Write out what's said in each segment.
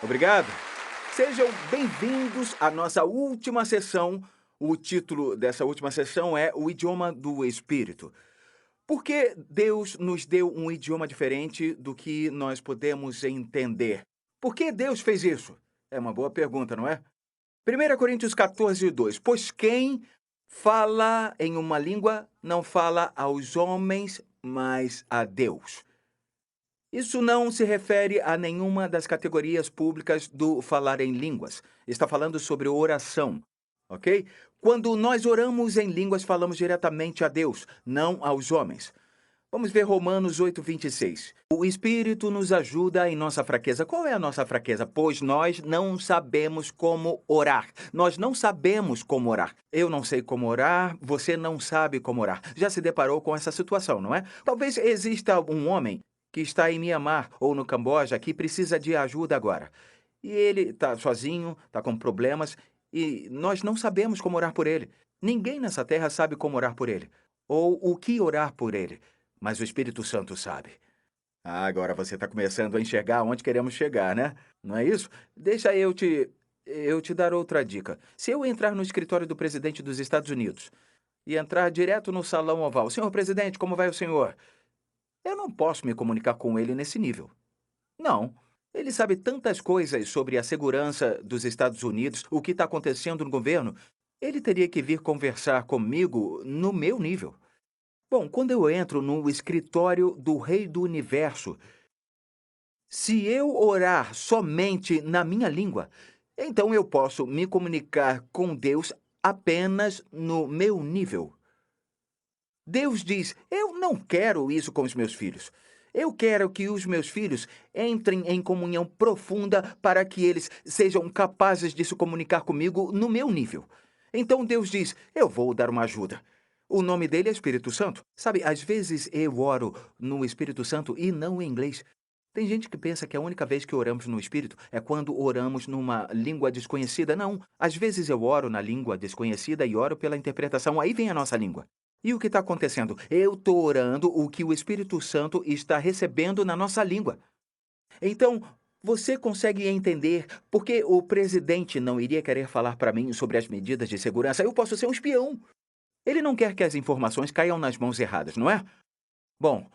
Obrigado. Sejam bem-vindos à nossa última sessão. O título dessa última sessão é O Idioma do Espírito. Por que Deus nos deu um idioma diferente do que nós podemos entender? Por que Deus fez isso? É uma boa pergunta, não é? 1 Coríntios 14:2. Pois quem fala em uma língua não fala aos homens, mas a Deus. Isso não se refere a nenhuma das categorias públicas do falar em línguas. Está falando sobre oração, ok? Quando nós oramos em línguas, falamos diretamente a Deus, não aos homens. Vamos ver Romanos 8:26. O Espírito nos ajuda em nossa fraqueza. Qual é a nossa fraqueza? Pois nós não sabemos como orar. Nós não sabemos como orar. Eu não sei como orar, você não sabe como orar. Já se deparou com essa situação, não é? Talvez exista um homem que está em Mianmar ou no Camboja que precisa de ajuda agora. E ele está sozinho, está com problemas, e nós não sabemos como orar por ele. Ninguém nessa terra sabe como orar por ele, ou o que orar por ele, mas o Espírito Santo sabe. Ah, agora você está começando a enxergar onde queremos chegar, né? Não é isso? Deixa eu te dar outra dica. Se eu entrar no escritório do presidente dos Estados Unidos e entrar direto no salão oval, senhor presidente, como vai o senhor? Eu não posso me comunicar com ele nesse nível. Não. Ele sabe tantas coisas sobre a segurança dos Estados Unidos, o que está acontecendo no governo. Ele teria que vir conversar comigo no meu nível. Bom, quando eu entro no escritório do Rei do Universo, se eu orar somente na minha língua, então eu posso me comunicar com Deus apenas no meu nível. Deus diz: eu não quero isso com os meus filhos. Eu quero que os meus filhos entrem em comunhão profunda para que eles sejam capazes de se comunicar comigo no meu nível. Então Deus diz: eu vou dar uma ajuda. O nome dele é Espírito Santo. Sabe, às vezes eu oro no Espírito Santo e não em inglês. Tem gente que pensa que a única vez que oramos no Espírito é quando oramos numa língua desconhecida. Não. Às vezes eu oro na língua desconhecida e oro pela interpretação. Aí vem a nossa língua. E o que está acontecendo? Eu estou orando o que o Espírito Santo está recebendo na nossa língua. Então, você consegue entender por que o presidente não iria querer falar para mim sobre as medidas de segurança? Eu posso ser um espião. Ele não quer que as informações caiam nas mãos erradas, não é? Bom,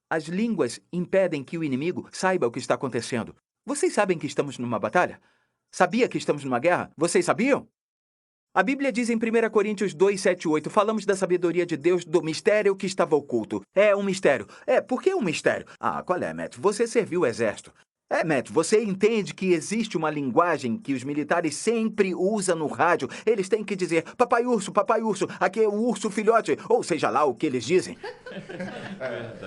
as línguas impedem que o inimigo saiba o que está acontecendo. Vocês sabem que estamos numa batalha? Sabia que estamos numa guerra? Vocês sabiam? A Bíblia diz em 1 Coríntios 2, 7 8, falamos da sabedoria de Deus, do mistério que estava oculto. É um mistério. Por que um mistério? Ah, qual é, Matt? Você serviu o exército. Matt, você entende que existe uma linguagem que os militares sempre usam no rádio. Eles têm que dizer, papai urso, aqui é o urso filhote, ou seja lá o que eles dizem.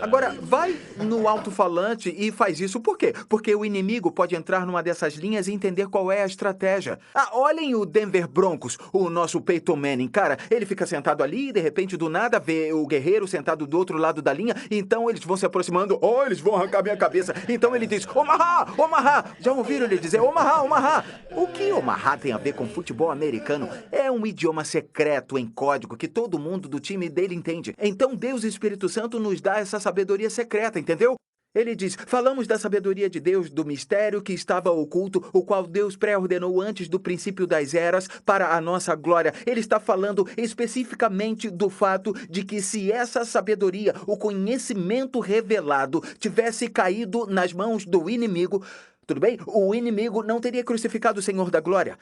Agora, vai no alto-falante e faz isso por quê? Porque o inimigo pode entrar numa dessas linhas e entender qual é a estratégia. Ah, olhem o Denver Broncos, o nosso Peyton Manning. Cara, ele fica sentado ali e de repente do nada vê o guerreiro sentado do outro lado da linha, então eles vão se aproximando. Oh, eles vão arrancar minha cabeça. Então ele diz, Omaha, Omaha. Já ouviram ele dizer Omaha, Omaha? O que Omaha tem a ver com futebol americano? É um idioma secreto em código que todo mundo do time dele entende. Então Deus e o Espírito Santo nos dá essa sabedoria secreta, entendeu? Ele diz, falamos da sabedoria de Deus, do mistério que estava oculto, o qual Deus pré-ordenou antes do princípio das eras para a nossa glória. Ele está falando especificamente do fato de que se essa sabedoria, o conhecimento revelado, tivesse caído nas mãos do inimigo, tudo bem? O inimigo não teria crucificado o Senhor da glória.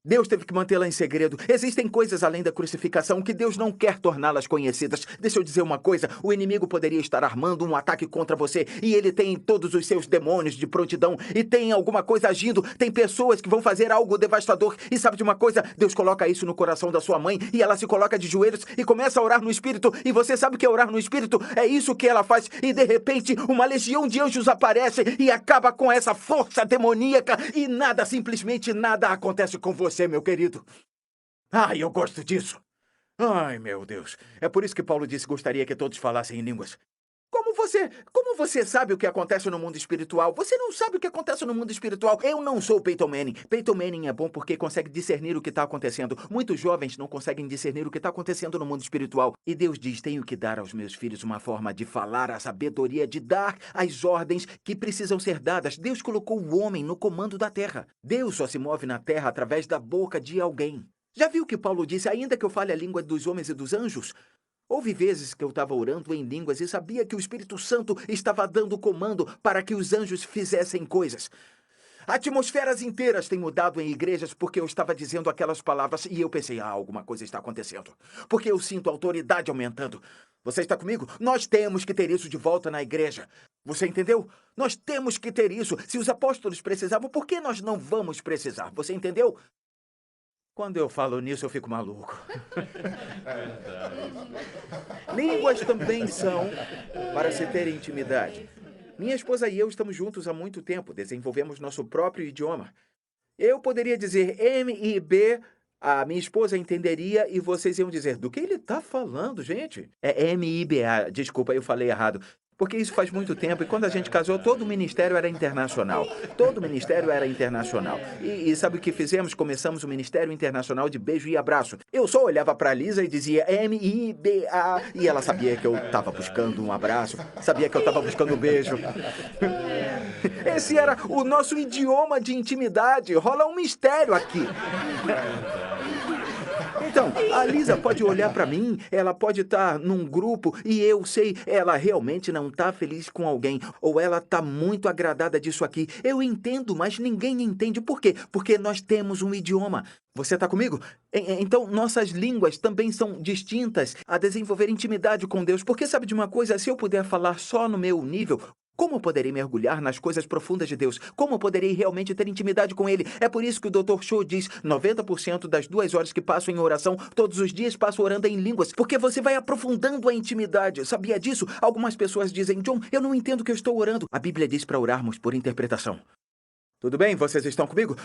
Deus teve que mantê-la em segredo. Existem coisas além da crucificação que Deus não quer torná-las conhecidas. Deixa eu dizer uma coisa. O inimigo poderia estar armando um ataque contra você e ele tem todos os seus demônios de prontidão e tem alguma coisa agindo. Tem pessoas que vão fazer algo devastador. E sabe de uma coisa? Deus coloca isso no coração da sua mãe e ela se coloca de joelhos e começa a orar no Espírito. E você sabe o que é orar no Espírito? É isso que ela faz. E de repente, uma legião de anjos aparece e acaba com essa força demoníaca e nada, simplesmente nada acontece com você, meu querido. Ai, eu gosto disso. Ai, meu Deus. É por isso que Paulo disse que gostaria que todos falassem em línguas. Como como você sabe o que acontece no mundo espiritual? Você não sabe o que acontece no mundo espiritual. Eu não sou Peyton Manning. Peyton Manning é bom porque consegue discernir o que está acontecendo. Muitos jovens não conseguem discernir o que está acontecendo no mundo espiritual. E Deus diz, tenho que dar aos meus filhos uma forma de falar a sabedoria, de dar as ordens que precisam ser dadas. Deus colocou o homem no comando da terra. Deus só se move na terra através da boca de alguém. Já viu que Paulo disse, ainda que eu fale a língua dos homens e dos anjos? Houve vezes que eu estava orando em línguas e sabia que o Espírito Santo estava dando comando para que os anjos fizessem coisas. Atmosferas inteiras têm mudado em igrejas porque eu estava dizendo aquelas palavras e eu pensei, alguma coisa está acontecendo. Porque eu sinto a autoridade aumentando. Você está comigo? Nós temos que ter isso de volta na igreja. Você entendeu? Nós temos que ter isso. Se os apóstolos precisavam, por que nós não vamos precisar? Você entendeu? Quando eu falo nisso, eu fico maluco. Línguas também são para se ter intimidade. Minha esposa e eu estamos juntos há muito tempo, desenvolvemos nosso próprio idioma. Eu poderia dizer M-I-B, a minha esposa entenderia e vocês iam dizer, do que ele está falando, gente? É M-I-B-A, desculpa, eu falei errado. Porque isso faz muito tempo e quando a gente casou, todo o ministério era internacional. Todo o ministério era internacional. E sabe o que fizemos? Começamos o Ministério Internacional de Beijo e Abraço. Eu só olhava para a Lisa e dizia M-I-B-A e ela sabia que eu estava buscando um abraço, sabia que eu estava buscando um beijo. Esse era o nosso idioma de intimidade. Rola um mistério aqui. Então, a Lisa pode olhar para mim, ela pode estar num grupo e eu sei, ela realmente não está feliz com alguém ou ela está muito agradada disso aqui. Eu entendo, mas ninguém entende. Por quê? Porque nós temos um idioma. Você está comigo? Então, nossas línguas também são distintas a desenvolver intimidade com Deus. Porque sabe de uma coisa? Se eu puder falar só no meu nível, como poderei mergulhar nas coisas profundas de Deus? Como poderei realmente ter intimidade com Ele? É por isso que o Dr. Cho diz 90% das 2 horas que passo em oração, todos os dias passo orando em línguas, porque você vai aprofundando a intimidade. Sabia disso? Algumas pessoas dizem, John, eu não entendo o que eu estou orando. A Bíblia diz para orarmos por interpretação. Tudo bem? Vocês estão comigo?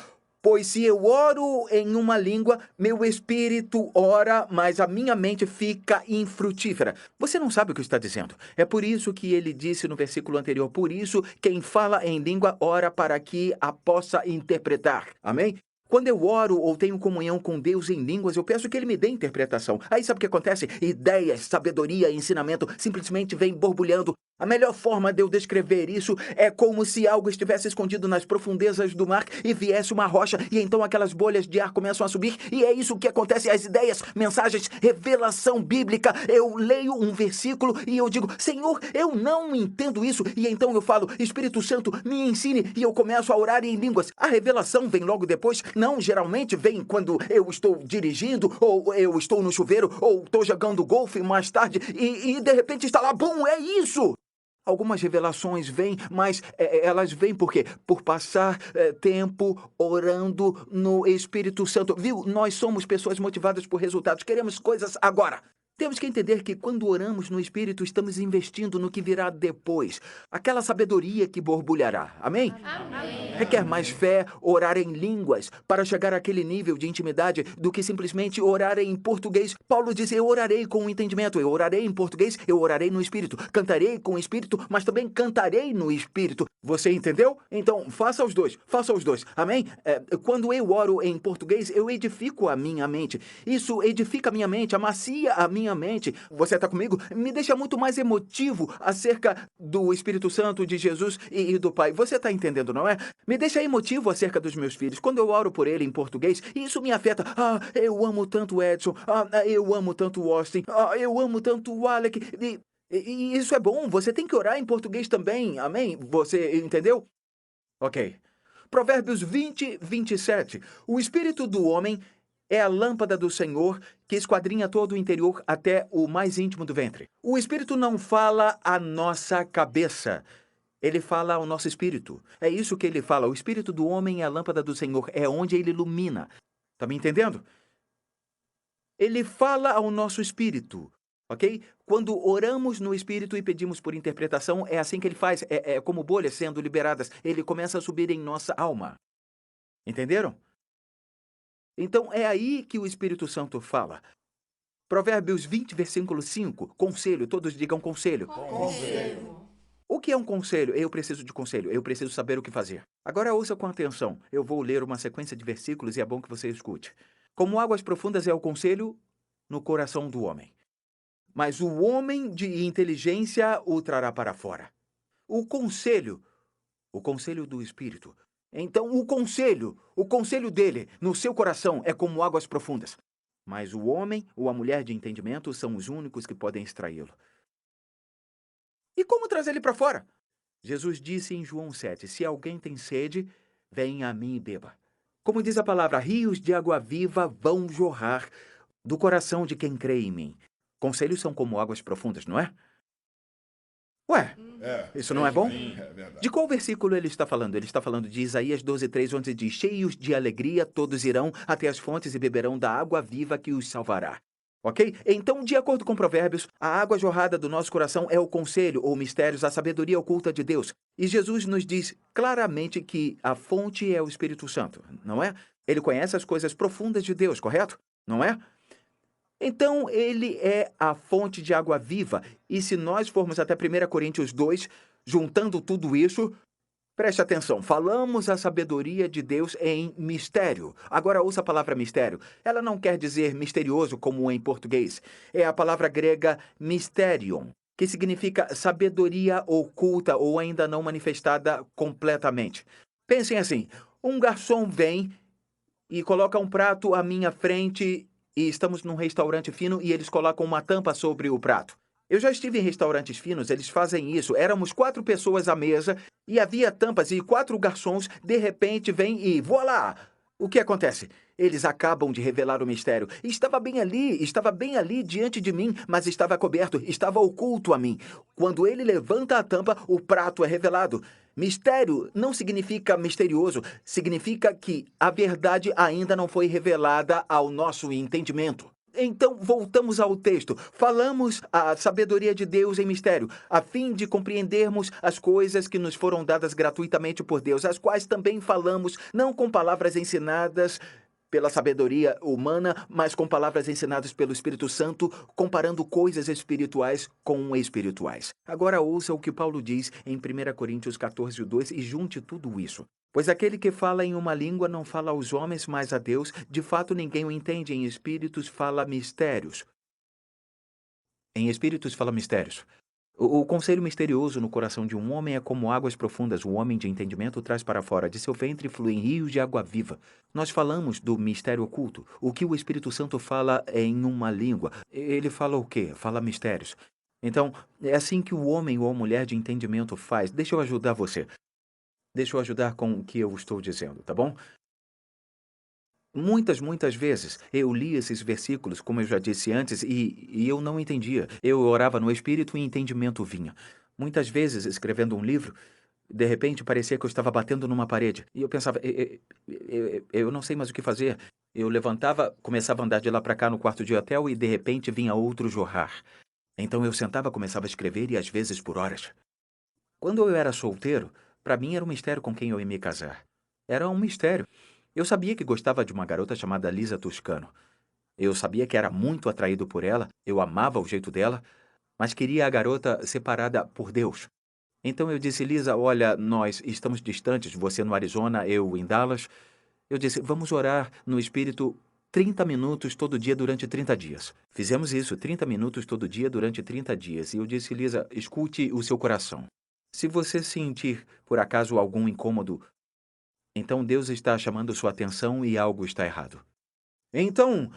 Pois se eu oro em uma língua, meu espírito ora, mas a minha mente fica infrutífera. Você não sabe o que está dizendo. É por isso que ele disse no versículo anterior, por isso quem fala em língua ora para que a possa interpretar. Amém? Quando eu oro ou tenho comunhão com Deus em línguas, eu peço que Ele me dê interpretação. Aí sabe o que acontece? Ideias, sabedoria, ensinamento simplesmente vêm borbulhando. A melhor forma de eu descrever isso é como se algo estivesse escondido nas profundezas do mar e viesse uma rocha e então aquelas bolhas de ar começam a subir e é isso que acontece, as ideias, mensagens, revelação bíblica. Eu leio um versículo e eu digo, Senhor, eu não entendo isso. E então eu falo, Espírito Santo, me ensine e eu começo a orar em línguas. A revelação vem logo depois. Não, geralmente vem quando eu estou dirigindo ou eu estou no chuveiro ou estou jogando golfe mais tarde e de repente está lá, bum, é isso! Algumas revelações vêm, mas elas vêm por quê? Por passar tempo orando no Espírito Santo. Viu? Nós somos pessoas motivadas por resultados. Queremos coisas agora. Temos que entender que quando oramos no Espírito, estamos investindo no que virá depois. Aquela sabedoria que borbulhará. Amém? Amém. Requer mais fé orar em línguas para chegar àquele nível de intimidade do que simplesmente orar em português. Paulo diz, eu orarei com entendimento. Eu orarei em português, eu orarei no Espírito. Cantarei com o Espírito, mas também cantarei no Espírito. Você entendeu? Então, faça os dois. Faça os dois. Amém? Quando eu oro em português, eu edifico a minha mente. Isso edifica a minha mente, amacia a minha mente. Você está comigo? Me deixa muito mais emotivo acerca do Espírito Santo, de Jesus e do Pai. Você está entendendo, não é? Me deixa emotivo acerca dos meus filhos. Quando eu oro por ele em português, isso me afeta. Eu amo tanto o Edson. Eu amo tanto o Austin. Eu amo tanto o Alec. E isso é bom. Você tem que orar em português também. Amém? Você entendeu? Ok. Provérbios 20, 27. O espírito do homem é a lâmpada do Senhor que esquadrinha todo o interior até o mais íntimo do ventre. O Espírito não fala à nossa cabeça. Ele fala ao nosso espírito. É isso que ele fala. O Espírito do homem é a lâmpada do Senhor. É onde ele ilumina. Tá me entendendo? Ele fala ao nosso espírito. Ok? Quando oramos no Espírito e pedimos por interpretação, é assim que ele faz. É como bolhas sendo liberadas. Ele começa a subir em nossa alma. Entenderam? Então, é aí que o Espírito Santo fala. Provérbios 20, versículo 5. Conselho. Todos digam conselho. Conselho. que é um conselho? Eu preciso de conselho, eu preciso saber o que fazer. Agora ouça com atenção. Eu vou ler uma sequência de versículos e é bom que você escute. Como águas profundas é o conselho no coração do homem, mas o homem de inteligência o trará para fora. O conselho do Espírito. Então, o conselho dele no seu coração é como águas profundas. Mas o homem ou a mulher de entendimento são os únicos que podem extraí-lo. E como trazer ele para fora? Jesus disse em João 7, se alguém tem sede, venha a mim e beba. Como diz a palavra, rios de água viva vão jorrar do coração de quem crê em mim. Conselhos são como águas profundas, não é? Ué, isso não é bom? Sim, é verdade. De qual versículo ele está falando? Ele está falando de Isaías 12:3, onde diz, cheios de alegria, todos irão até as fontes e beberão da água viva que os salvará. Ok? Então, de acordo com Provérbios, a água jorrada do nosso coração é o conselho ou mistérios, a sabedoria oculta de Deus. E Jesus nos diz claramente que a fonte é o Espírito Santo, não é? Ele conhece as coisas profundas de Deus, correto? Não é? Então, ele é a fonte de água viva. E se nós formos até 1 Coríntios 2, juntando tudo isso, preste atenção, falamos a sabedoria de Deus em mistério. Agora ouça a palavra mistério. Ela não quer dizer misterioso como em português. É a palavra grega mysterion, que significa sabedoria oculta ou ainda não manifestada completamente. Pensem assim, um garçom vem e coloca um prato à minha frente e estamos num restaurante fino e eles colocam uma tampa sobre o prato. Eu já estive em restaurantes finos, eles fazem isso. Éramos 4 pessoas à mesa e havia tampas e 4 garçons de repente vêm e voilá! O que acontece? Eles acabam de revelar o mistério. Estava bem ali diante de mim, mas estava coberto, estava oculto a mim. Quando ele levanta a tampa, o prato é revelado. Mistério não significa misterioso, significa que a verdade ainda não foi revelada ao nosso entendimento. Então, voltamos ao texto. Falamos a sabedoria de Deus em mistério, a fim de compreendermos as coisas que nos foram dadas gratuitamente por Deus, as quais também falamos, não com palavras ensinadas pela sabedoria humana, mas com palavras ensinadas pelo Espírito Santo, comparando coisas espirituais com espirituais. Agora ouça o que Paulo diz em 1 Coríntios 14:2 e junte tudo isso. Pois aquele que fala em uma língua não fala aos homens, mas a Deus. De fato, ninguém o entende. Em espíritos fala mistérios. Em espíritos fala mistérios. O conselho misterioso no coração de um homem é como águas profundas. O homem de entendimento traz para fora. De seu ventre fluem rios de água viva. Nós falamos do mistério oculto. O que o Espírito Santo fala é em uma língua. Ele fala o quê? Fala mistérios. Então, é assim que o homem ou a mulher de entendimento faz. Deixa eu ajudar você. Deixa eu ajudar com o que eu estou dizendo, tá bom? Muitas vezes eu li esses versículos, como eu já disse antes, e eu não entendia. Eu orava no Espírito e entendimento vinha. Muitas vezes, escrevendo um livro, de repente parecia que eu estava batendo numa parede. E eu pensava, eu não sei mais o que fazer. Eu levantava, começava a andar de lá para cá no quarto de hotel e de repente vinha outro jorrar. Então eu sentava, começava a escrever e às vezes por horas. Quando eu era solteiro, para mim era um mistério com quem eu ia me casar. Era um mistério. Eu sabia que gostava de uma garota chamada Lisa Toscano. Eu sabia que era muito atraído por ela, eu amava o jeito dela, mas queria a garota separada por Deus. Então eu disse, Lisa, olha, nós estamos distantes, você no Arizona, eu em Dallas. Eu disse, vamos orar no Espírito 30 minutos todo dia durante 30 dias. Fizemos isso, 30 minutos todo dia durante 30 dias. E eu disse, Lisa, escute o seu coração. Se você sentir, por acaso, algum incômodo, então Deus está chamando sua atenção e algo está errado. Então,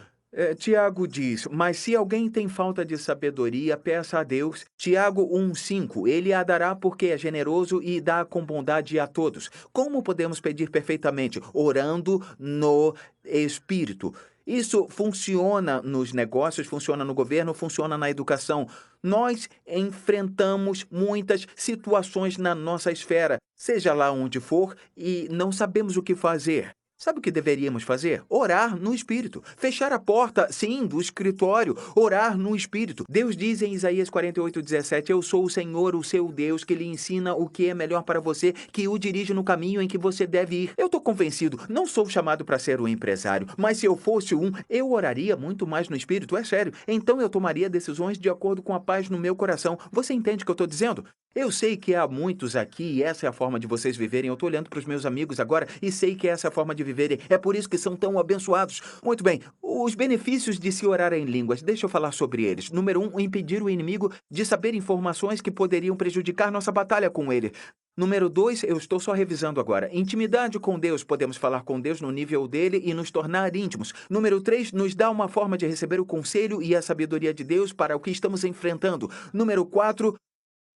Tiago diz, mas se alguém tem falta de sabedoria, peça a Deus. Tiago 1:5, ele a dará porque é generoso e dá com bondade a todos. Como podemos pedir perfeitamente? Orando no Espírito. Isso funciona nos negócios, funciona no governo, funciona na educação. Nós enfrentamos muitas situações na nossa esfera, seja lá onde for, e não sabemos o que fazer. Sabe o que deveríamos fazer? Orar no Espírito. Fechar a porta, sim, do escritório. Orar no Espírito. Deus diz em Isaías 48:17, eu sou o Senhor, o seu Deus, que lhe ensina o que é melhor para você, que o dirige no caminho em que você deve ir. Eu estou convencido, não sou chamado para ser um empresário, mas se eu fosse um, eu oraria muito mais no Espírito, é sério. Então eu tomaria decisões de acordo com a paz no meu coração. Você entende o que eu estou dizendo? Eu sei que há muitos aqui e essa é a forma de vocês viverem. Eu estou olhando para os meus amigos agora e sei que essa é a forma de viverem. É por isso que são tão abençoados. Muito bem, os benefícios de se orar em línguas, deixa eu falar sobre eles. Número um, impedir o inimigo de saber informações que poderiam prejudicar nossa batalha com ele. Número dois, eu estou só revisando agora. Intimidade com Deus, podemos falar com Deus no nível dele e nos tornar íntimos. Número três, nos dá uma forma de receber o conselho e a sabedoria de Deus para o que estamos enfrentando. Número quatro,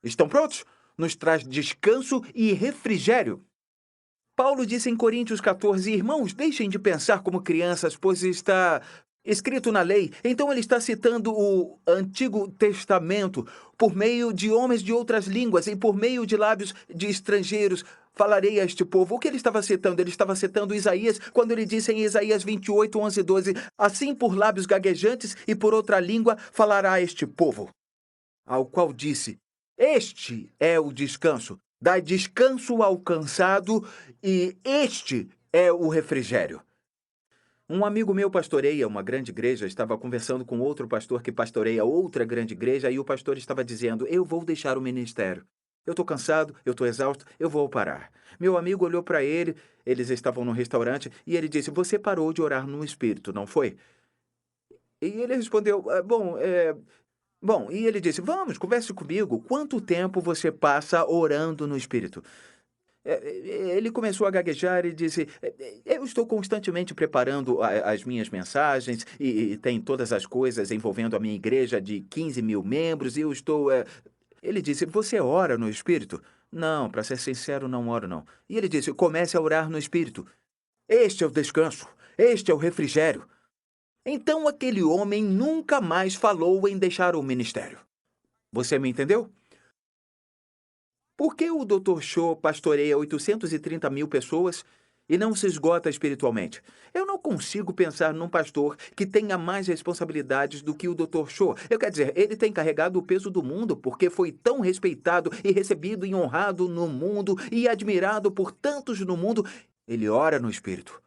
estão prontos? Nos traz descanso e refrigério. Paulo disse em Coríntios 14, irmãos, deixem de pensar como crianças, pois está escrito na lei. Então ele está citando o Antigo Testamento por meio de homens de outras línguas e por meio de lábios de estrangeiros. Falarei a este povo. O que ele estava citando? Ele estava citando Isaías, quando ele disse em Isaías 28, 11 e 12, assim por lábios gaguejantes e por outra língua falará a este povo. Ao qual disse, este é o descanso. Dai descanso ao cansado e este é o refrigério. Um amigo meu pastoreia uma grande igreja, estava conversando com outro pastor que pastoreia outra grande igreja e o pastor estava dizendo, eu vou deixar o ministério. Eu estou cansado, eu estou exausto, eu vou parar. Meu amigo olhou para ele, eles estavam no restaurante, e ele disse, você parou de orar no Espírito, não foi? E ele respondeu, Bom, e ele disse, vamos, converse comigo. Quanto tempo você passa orando no Espírito? Ele começou a gaguejar e disse, eu estou constantemente preparando as minhas mensagens e tem todas as coisas envolvendo a minha igreja de 15 mil membros e eu estou... Ele disse, você ora no Espírito? Não, para ser sincero, não oro não. E ele disse, comece a orar no Espírito. Este é o descanso, este é o refrigério. Então aquele homem nunca mais falou em deixar o ministério. Você me entendeu? Por que o Dr. Shaw pastoreia 830 mil pessoas e não se esgota espiritualmente? Eu não consigo pensar num pastor que tenha mais responsabilidades do que o Dr. Shaw. Eu quero dizer, ele tem carregado o peso do mundo porque foi tão respeitado e recebido e honrado no mundo e admirado por tantos no mundo. Ele ora no Espírito.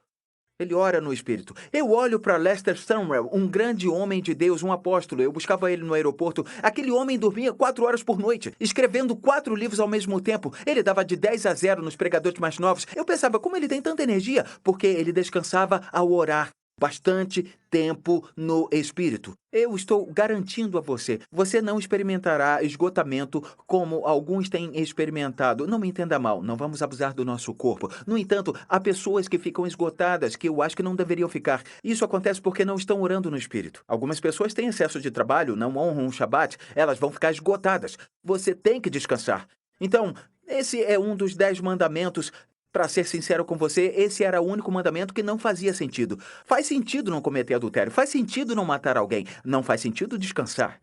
Ele ora no Espírito. Eu olho para Lester Sumrall, um grande homem de Deus, um apóstolo. Eu buscava ele no aeroporto. Aquele homem dormia 4 horas por noite, escrevendo 4 livros ao mesmo tempo. Ele dava de 10 a 0 nos pregadores mais novos. Eu pensava, como ele tem tanta energia? Porque ele descansava ao orar. Bastante tempo no Espírito. Eu estou garantindo a você, você não experimentará esgotamento como alguns têm experimentado. Não me entenda mal, não vamos abusar do nosso corpo. No entanto, há pessoas que ficam esgotadas, que eu acho que não deveriam ficar. Isso acontece porque não estão orando no Espírito. Algumas pessoas têm excesso de trabalho, não honram o Shabat, elas vão ficar esgotadas. Você tem que descansar. Então, esse é um dos 10 mandamentos. Para ser sincero com você, esse era o único mandamento que não fazia sentido. Faz sentido não cometer adultério, faz sentido não matar alguém, não faz sentido descansar.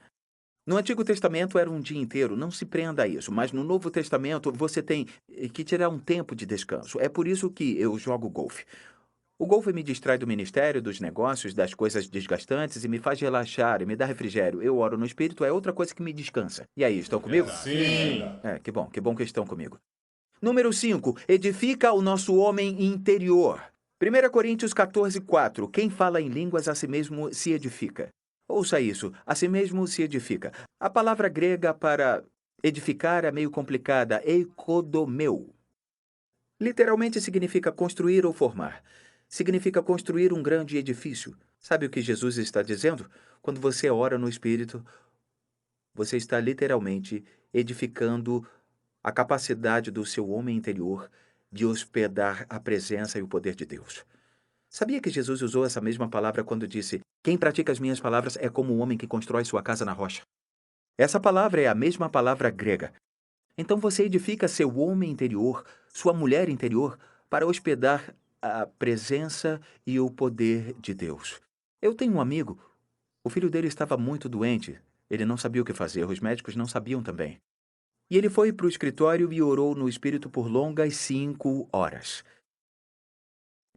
No Antigo Testamento era um dia inteiro, não se prenda a isso, mas no Novo Testamento você tem que tirar um tempo de descanso. É por isso que eu jogo golfe. O golfe me distrai do ministério, dos negócios, das coisas desgastantes e me faz relaxar e me dá refrigério. Eu oro no Espírito, é outra coisa que me descansa. E aí, estão comigo? Sim. Que bom que estão comigo. Número 5. Edifica o nosso homem interior. 1 Coríntios 14, 4. Quem fala em línguas a si mesmo se edifica. Ouça isso, a si mesmo se edifica. A palavra grega para edificar é meio complicada, eikodomeu. Literalmente significa construir ou formar. Significa construir um grande edifício. Sabe o que Jesus está dizendo? Quando você ora no Espírito, você está literalmente edificando a capacidade do seu homem interior de hospedar a presença e o poder de Deus. Sabia que Jesus usou essa mesma palavra quando disse: quem pratica as minhas palavras é como um homem que constrói sua casa na rocha? Essa palavra é a mesma palavra grega. Então você edifica seu homem interior, sua mulher interior, para hospedar a presença e o poder de Deus. Eu tenho um amigo, o filho dele estava muito doente, ele não sabia o que fazer, os médicos não sabiam também. E ele foi para o escritório e orou no Espírito por longas 5 horas.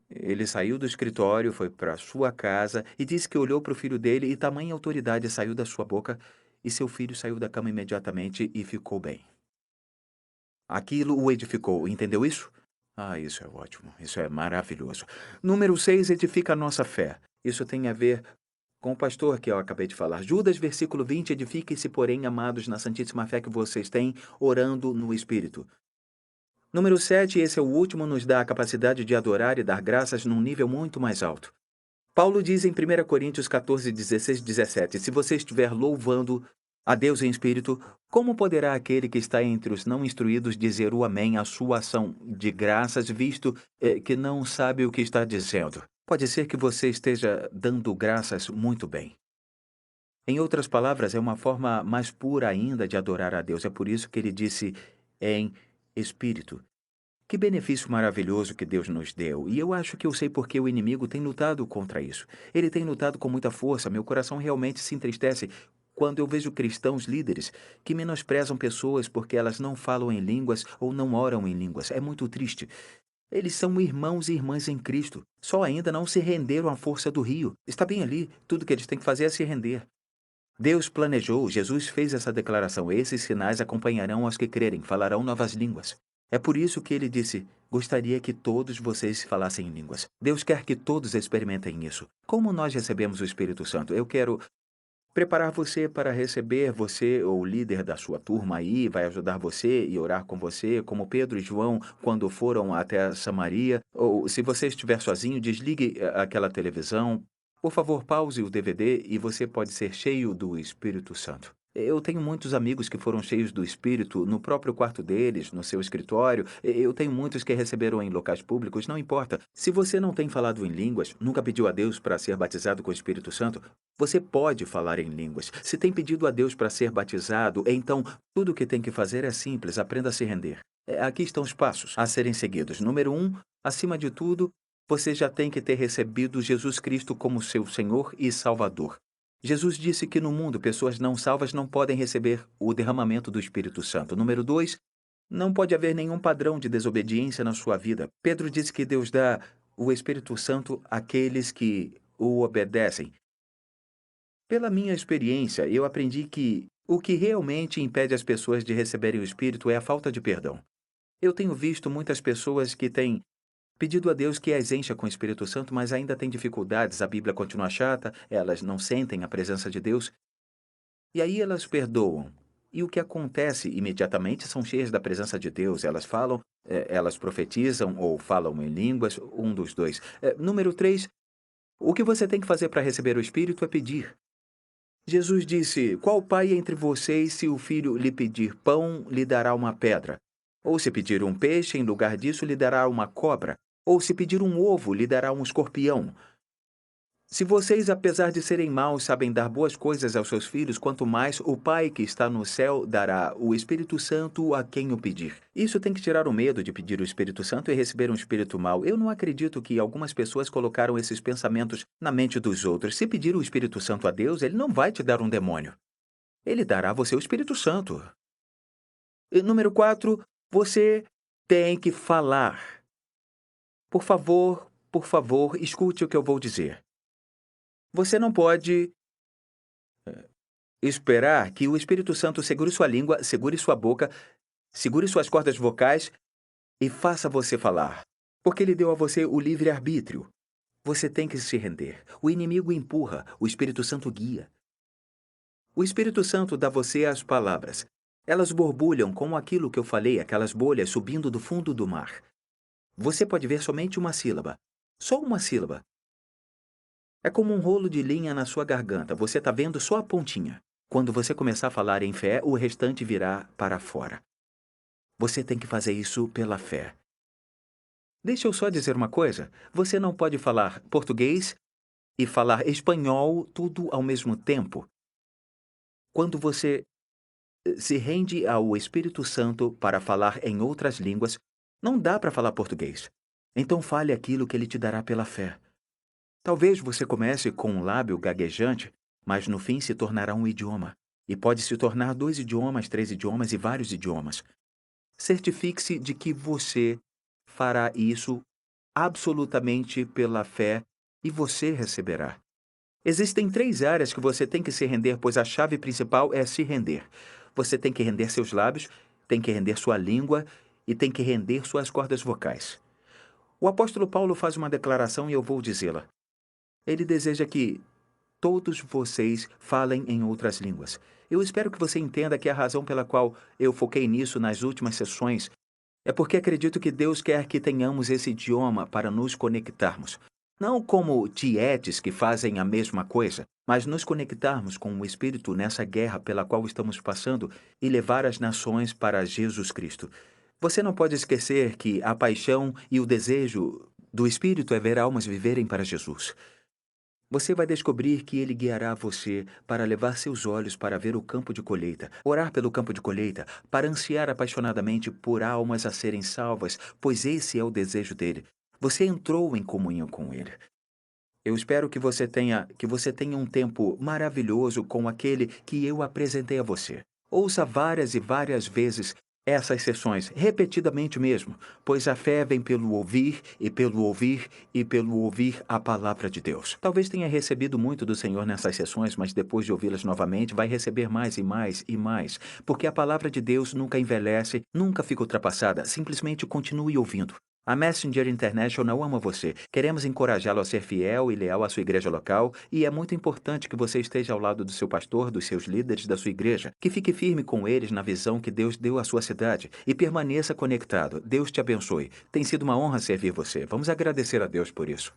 Ele saiu do escritório, foi para sua casa e disse que olhou para o filho dele e tamanha autoridade saiu da sua boca e seu filho saiu da cama imediatamente e ficou bem. Aquilo o edificou, entendeu isso? Ah, isso é ótimo, isso é maravilhoso. Número 6, edifica a nossa fé. Isso tem a ver com o pastor que eu acabei de falar. Judas, versículo 20, edifiquem-se, porém, amados, na santíssima fé que vocês têm, orando no Espírito. Número 7, esse é o último, nos dá a capacidade de adorar e dar graças num nível muito mais alto. Paulo diz em 1 Coríntios 14, 16, 17, se você estiver louvando a Deus em espírito, como poderá aquele que está entre os não instruídos dizer o amém à sua ação de graças, visto que não sabe o que está dizendo? Pode ser que você esteja dando graças muito bem. Em outras palavras, é uma forma mais pura ainda de adorar a Deus. É por isso que ele disse em espírito. Que benefício maravilhoso que Deus nos deu. E eu acho que eu sei porque o inimigo tem lutado contra isso. Ele tem lutado com muita força. Meu coração realmente se entristece quando eu vejo cristãos líderes que menosprezam pessoas porque elas não falam em línguas ou não oram em línguas. É muito triste. Eles são irmãos e irmãs em Cristo. Só ainda não se renderam à força do rio. Está bem ali. Tudo que eles têm que fazer é se render. Deus planejou, Jesus fez essa declaração: esses sinais acompanharão aos que crerem, falarão novas línguas. É por isso que ele disse: gostaria que todos vocês falassem em línguas. Deus quer que todos experimentem isso. Como nós recebemos o Espírito Santo? Eu quero preparar você para receber, você, ou o líder da sua turma aí, vai ajudar você e orar com você, como Pedro e João, quando foram até Samaria. Ou se você estiver sozinho, desligue aquela televisão. Por favor, pause o DVD e você pode ser cheio do Espírito Santo. Eu tenho muitos amigos que foram cheios do Espírito no próprio quarto deles, no seu escritório. Eu tenho muitos que receberam em locais públicos, não importa. Se você não tem falado em línguas, nunca pediu a Deus para ser batizado com o Espírito Santo, você pode falar em línguas. Se tem pedido a Deus para ser batizado, então tudo o que tem que fazer é simples, aprenda a se render. Aqui estão os passos a serem seguidos. Número 1, acima de tudo, você já tem que ter recebido Jesus Cristo como seu Senhor e Salvador. Jesus disse que no mundo pessoas não salvas não podem receber o derramamento do Espírito Santo. Número 2, não pode haver nenhum padrão de desobediência na sua vida. Pedro disse que Deus dá o Espírito Santo àqueles que o obedecem. Pela minha experiência, eu aprendi que o que realmente impede as pessoas de receberem o Espírito é a falta de perdão. Eu tenho visto muitas pessoas que têm pedido a Deus que as encha com o Espírito Santo, mas ainda têm dificuldades, a Bíblia continua chata, elas não sentem a presença de Deus, e aí elas perdoam. E o que acontece imediatamente são cheias da presença de Deus, elas falam, elas profetizam ou falam em línguas, um dos dois. Número 3, o que você tem que fazer para receber o Espírito é pedir. Jesus disse: qual pai entre vocês, se o filho lhe pedir pão, lhe dará uma pedra? Ou se pedir um peixe, em lugar disso, lhe dará uma cobra? Ou se pedir um ovo, lhe dará um escorpião? Se vocês, apesar de serem maus, sabem dar boas coisas aos seus filhos, quanto mais o Pai que está no céu dará o Espírito Santo a quem o pedir. Isso tem que tirar o medo de pedir o Espírito Santo e receber um espírito mau. Eu não acredito que algumas pessoas colocaram esses pensamentos na mente dos outros. Se pedir o Espírito Santo a Deus, ele não vai te dar um demônio. Ele dará a você o Espírito Santo. E número 4, você tem que falar. Por favor, escute o que eu vou dizer. Você não pode esperar que o Espírito Santo segure sua língua, segure sua boca, segure suas cordas vocais e faça você falar. Porque ele deu a você o livre-arbítrio. Você tem que se render. O inimigo empurra, o Espírito Santo guia. O Espírito Santo dá a você as palavras. Elas borbulham como aquilo que eu falei, aquelas bolhas subindo do fundo do mar. Você pode ver somente uma sílaba. Só uma sílaba. É como um rolo de linha na sua garganta. Você está vendo só a pontinha. Quando você começar a falar em fé, o restante virá para fora. Você tem que fazer isso pela fé. Deixa eu só dizer uma coisa. Você não pode falar português e falar espanhol tudo ao mesmo tempo. Quando você se rende ao Espírito Santo para falar em outras línguas, não dá para falar português. Então fale aquilo que ele te dará pela fé. Talvez você comece com um lábio gaguejante, mas no fim se tornará um idioma. E pode se tornar 2 idiomas, 3 idiomas e vários idiomas. Certifique-se de que você fará isso absolutamente pela fé e você receberá. Existem 3 áreas que você tem que se render, pois a chave principal é se render. Você tem que render seus lábios, tem que render sua língua e tem que render suas cordas vocais. O apóstolo Paulo faz uma declaração e eu vou dizê-la. Ele deseja que todos vocês falem em outras línguas. Eu espero que você entenda que a razão pela qual eu foquei nisso nas últimas sessões é porque acredito que Deus quer que tenhamos esse idioma para nos conectarmos. Não como tietes que fazem a mesma coisa, mas nos conectarmos com o Espírito nessa guerra pela qual estamos passando e levar as nações para Jesus Cristo. Você não pode esquecer que a paixão e o desejo do Espírito é ver almas viverem para Jesus. Você vai descobrir que ele guiará você para levar seus olhos para ver o campo de colheita, orar pelo campo de colheita, para ansiar apaixonadamente por almas a serem salvas, pois esse é o desejo dele. Você entrou em comunhão com ele. Eu espero que você tenha um tempo maravilhoso com aquele que eu apresentei a você. Ouça várias e várias vezes essas sessões, repetidamente mesmo, pois a fé vem pelo ouvir e pelo ouvir e pelo ouvir a palavra de Deus. Talvez tenha recebido muito do Senhor nessas sessões, mas depois de ouvi-las novamente, vai receber mais e mais e mais, porque a palavra de Deus nunca envelhece, nunca fica ultrapassada, simplesmente continue ouvindo. A Messenger International ama você. Queremos encorajá-lo a ser fiel e leal à sua igreja local, e é muito importante que você esteja ao lado do seu pastor, dos seus líderes da sua igreja, que fique firme com eles na visão que Deus deu à sua cidade e permaneça conectado. Deus te abençoe. Tem sido uma honra servir você. Vamos agradecer a Deus por isso.